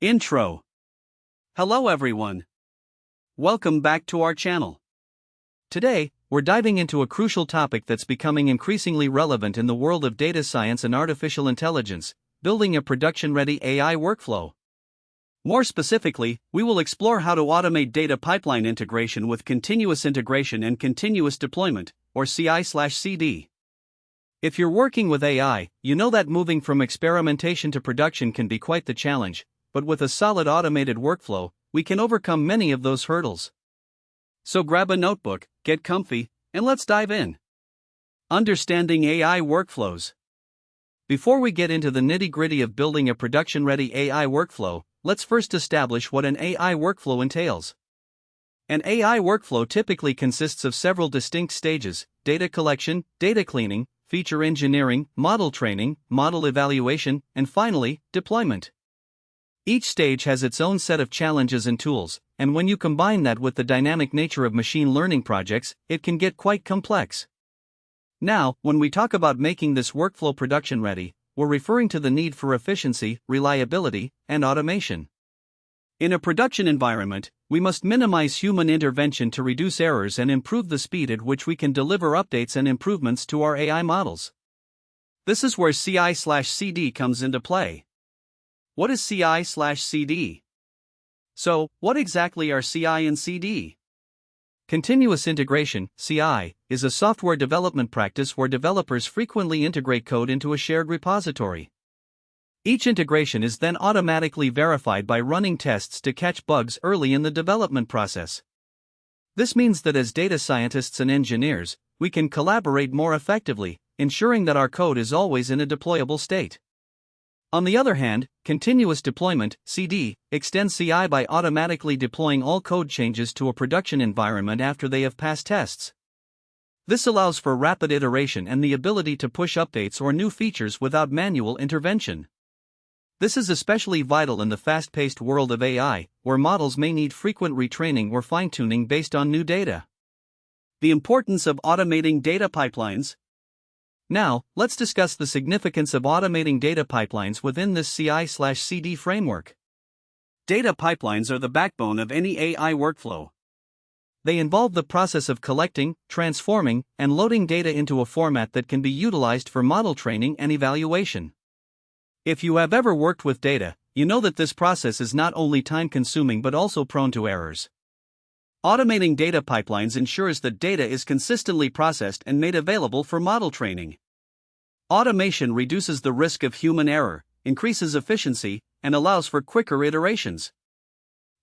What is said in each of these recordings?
Intro. Hello everyone. Welcome back to our channel. Today, we're diving into a crucial topic that's becoming increasingly relevant in the world of data science and artificial intelligence: building a production-ready AI workflow. More specifically, we will explore how to automate data pipeline integration with continuous integration and continuous deployment, or CI/CD. If you're working with AI, you know that moving from experimentation to production can be quite the challenge, but with a solid automated workflow, we can overcome many of those hurdles. So grab a notebook, get comfy, and let's dive in. Understanding AI workflows. Before we get into the nitty-gritty of building a production-ready AI workflow, let's first establish what an AI workflow entails. An AI workflow typically consists of several distinct stages: data collection, data cleaning, feature engineering, model training, model evaluation, and finally, deployment. Each stage has its own set of challenges and tools, and when you combine that with the dynamic nature of machine learning projects, it can get quite complex. Now, when we talk about making this workflow production ready, we're referring to the need for efficiency, reliability, and automation. In a production environment, we must minimize human intervention to reduce errors and improve the speed at which we can deliver updates and improvements to our AI models. This is where CI/CD comes into play. What is CI/CD? So, what exactly are CI and CD? Continuous integration, CI, is a software development practice where developers frequently integrate code into a shared repository. Each integration is then automatically verified by running tests to catch bugs early in the development process. This means that as data scientists and engineers, we can collaborate more effectively, ensuring that our code is always in a deployable state. On the other hand, continuous deployment, CD, extends CI by automatically deploying all code changes to a production environment after they have passed tests. This allows for rapid iteration and the ability to push updates or new features without manual intervention. This is especially vital in the fast-paced world of AI, where models may need frequent retraining or fine-tuning based on new data. The importance of automating data pipelines. Now, let's discuss the significance of automating data pipelines within this CI/CD framework. Data pipelines are the backbone of any AI workflow. They involve the process of collecting, transforming, and loading data into a format that can be utilized for model training and evaluation. If you have ever worked with data, you know that this process is not only time-consuming but also prone to errors. Automating data pipelines ensures that data is consistently processed and made available for model training. Automation reduces the risk of human error, increases efficiency, and allows for quicker iterations.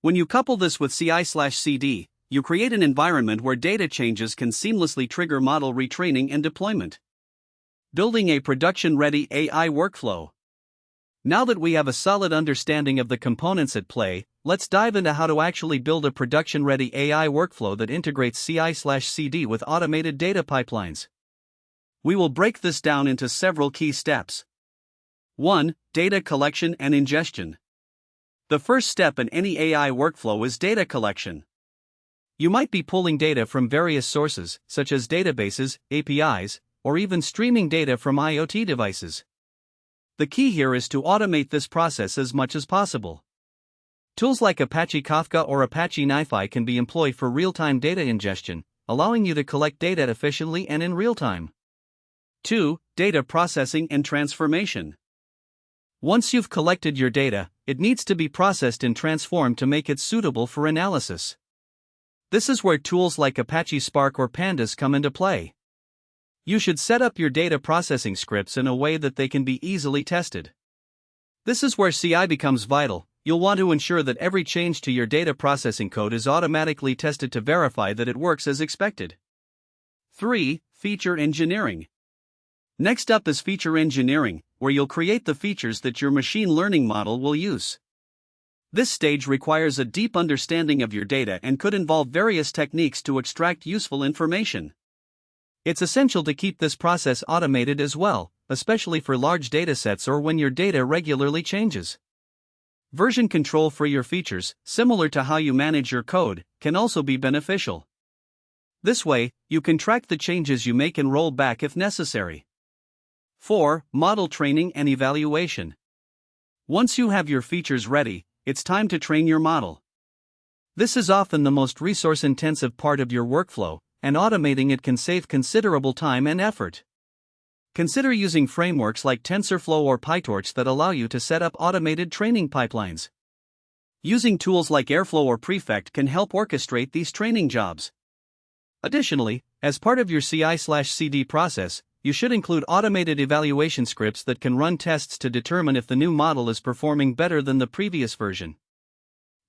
When you couple this with CI/CD, you create an environment where data changes can seamlessly trigger model retraining and deployment. Building a production-ready AI workflow. Now that we have a solid understanding of the components at play, let's dive into how to actually build a production-ready AI workflow that integrates CI/CD with automated data pipelines. We will break this down into several key steps. 1. Data collection and ingestion. The first step in any AI workflow is data collection. You might be pulling data from various sources, such as databases, APIs, or even streaming data from IoT devices. The key here is to automate this process as much as possible. Tools like Apache Kafka or Apache NiFi can be employed for real-time data ingestion, allowing you to collect data efficiently and in real time. 2. Data processing and transformation. Once you've collected your data, it needs to be processed and transformed to make it suitable for analysis. This is where tools like Apache Spark or Pandas come into play. You should set up your data processing scripts in a way that they can be easily tested. This is where CI becomes vital. You'll want to ensure that every change to your data processing code is automatically tested to verify that it works as expected. 3. Feature engineering. Next up is feature engineering, where you'll create the features that your machine learning model will use. This stage requires a deep understanding of your data and could involve various techniques to extract useful information. It's essential to keep this process automated as well, especially for large datasets or when your data regularly changes. Version control for your features, similar to how you manage your code, can also be beneficial. This way, you can track the changes you make and roll back if necessary. 4. Model training and evaluation. Once you have your features ready, it's time to train your model. This is often the most resource-intensive part of your workflow, and automating it can save considerable time and effort. Consider using frameworks like TensorFlow or PyTorch that allow you to set up automated training pipelines. Using tools like Airflow or Prefect can help orchestrate these training jobs. Additionally, as part of your CI/CD process, you should include automated evaluation scripts that can run tests to determine if the new model is performing better than the previous version.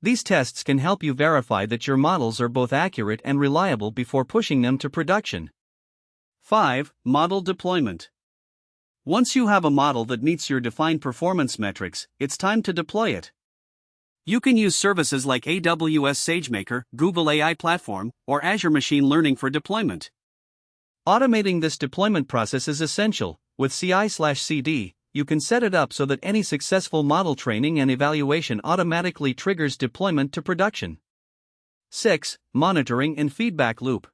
These tests can help you verify that your models are both accurate and reliable before pushing them to production. 5. Model deployment. Once you have a model that meets your defined performance metrics, it's time to deploy it. You can use services like AWS SageMaker, Google AI Platform, or Azure Machine Learning for deployment. Automating this deployment process is essential. With CI/CD, you can set it up so that any successful model training and evaluation automatically triggers deployment to production. 6. Monitoring and feedback loop.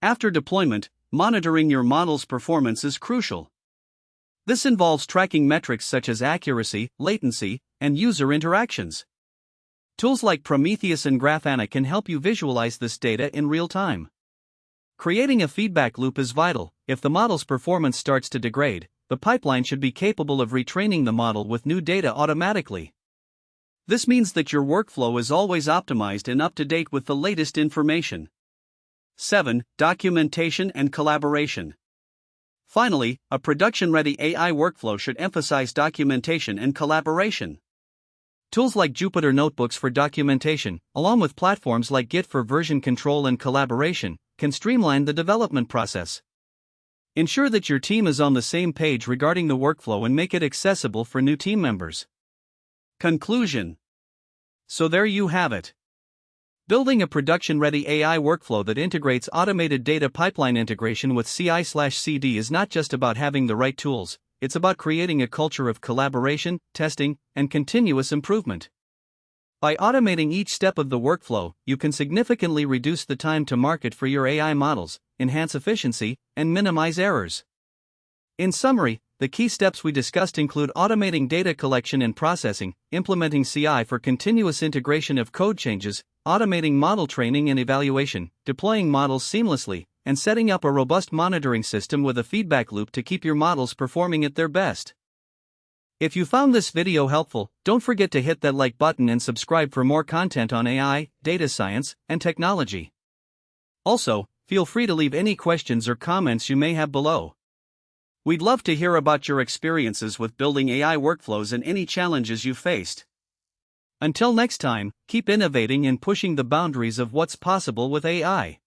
After deployment, monitoring your model's performance is crucial. This involves tracking metrics such as accuracy, latency, and user interactions. Tools like Prometheus and Grafana can help you visualize this data in real time. Creating a feedback loop is vital. If the model's performance starts to degrade, the pipeline should be capable of retraining the model with new data automatically. This means that your workflow is always optimized and up to date with the latest information. 7. Documentation and collaboration. Finally, a production-ready AI workflow should emphasize documentation and collaboration. Tools like Jupyter Notebooks for documentation, along with platforms like Git for version control and collaboration, can streamline the development process. Ensure that your team is on the same page regarding the workflow and make it accessible for new team members. Conclusion. So there you have it. Building a production-ready AI workflow that integrates automated data pipeline integration with CI/CD is not just about having the right tools, it's about creating a culture of collaboration, testing, and continuous improvement. By automating each step of the workflow, you can significantly reduce the time to market for your AI models, enhance efficiency, and minimize errors. In summary, the key steps we discussed include automating data collection and processing, implementing CI for continuous integration of code changes, automating model training and evaluation, deploying models seamlessly, and setting up a robust monitoring system with a feedback loop to keep your models performing at their best. If you found this video helpful, don't forget to hit that like button and subscribe for more content on AI, data science, and technology. Also, feel free to leave any questions or comments you may have below. We'd love to hear about your experiences with building AI workflows and any challenges you faced. Until next time, keep innovating and pushing the boundaries of what's possible with AI.